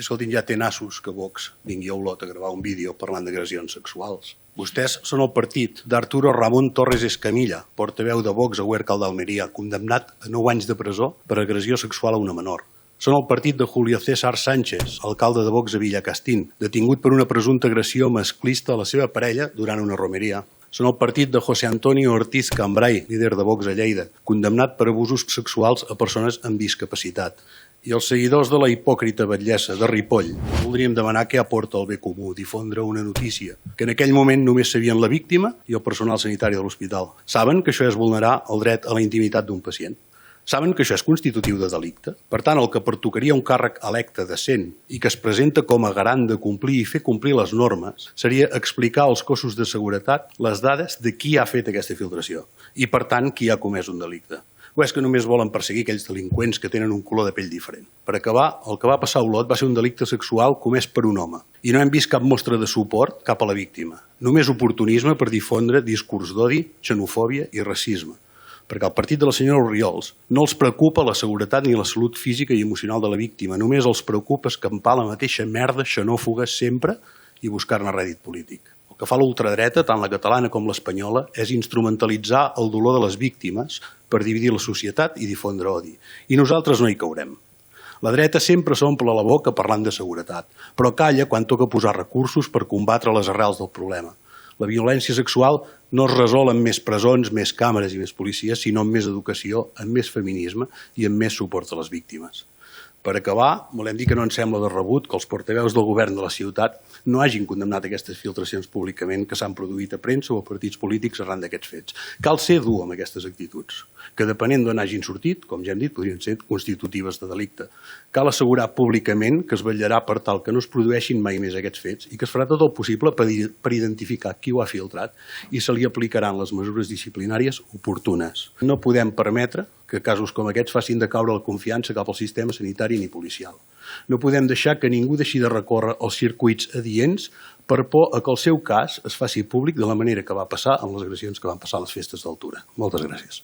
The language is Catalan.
escoltin, ja té nassos que Vox vingui a Olot a gravar un vídeo parlant d'agressions sexuals. Vostès són el partit d'Arturo Ramón Torres Escamilla, portaveu de Vox a Huércal d'Almeria, condemnat a 9 anys de presó per agressió sexual a una menor. Són el partit de Julio César Sánchez, alcalde de Vox a Villacastín, detingut per una presumpta agressió masclista a la seva parella durant una romeria. Són el partit de José Antonio Ortiz Cambray, líder de Vox a Lleida, condemnat per abusos sexuals a persones amb discapacitat. I els seguidors de la hipòcrita batllessa de Ripoll voldríem demanar què aporta el bé comú, difondre una notícia, que en aquell moment només sabien la víctima i el personal sanitari de l'hospital. Saben que això és vulnerar el dret a la intimitat d'un pacient. Saben que això és constitutiu de delicte? Per tant, el que pertocaria un càrrec electe decent i que es presenta com a garant de complir i fer complir les normes seria explicar als cossos de seguretat les dades de qui ha fet aquesta filtració i, per tant, qui ha comès un delicte. O és que només volen perseguir aquells delinqüents que tenen un color de pell diferent? Per acabar, el que va passar a Olot va ser un delicte sexual comès per un home i no hem vist cap mostra de suport cap a la víctima. Només oportunisme per difondre discurs d'odi, xenofòbia i racisme. Perquè al partit de la senyora Orriols no els preocupa la seguretat ni la salut física i emocional de la víctima, només els preocupa escampar la mateixa merda xenòfoga sempre i buscar-ne rèdit polític. El que fa l'ultradreta, tant la catalana com l'espanyola, és instrumentalitzar el dolor de les víctimes per dividir la societat i difondre odi. I nosaltres no hi caurem. La dreta sempre s'omple la boca parlant de seguretat, però calla quan toca posar recursos per combatre les arrels del problema. La violència sexual no es resol amb més presons, més càmeres i més policies, sinó amb més educació, amb més feminisme i amb més suport a les víctimes. Per acabar, volem dir que no ens sembla de rebut que els portaveus del govern de la ciutat no hagin condemnat aquestes filtracions públicament que s'han produït a premsa o a partits polítics arran d'aquests fets. Cal ser dur amb aquestes actituds, que depenent d'on hagin sortit, com ja hem dit, podrien ser constitutives de delicte. Cal assegurar públicament que es vetllarà per tal que no es produeixin mai més aquests fets i que es farà tot el possible per identificar qui ho ha filtrat i se li aplicaran les mesures disciplinàries oportunes. No podem permetre que casos com aquests facin decaure la confiança cap al sistema sanitari ni policial. No podem deixar que ningú deixi de recórrer els circuits adients per por a que el seu cas es faci públic de la manera que va passar amb les agressions que van passar a les festes d'Altura. Moltes gràcies.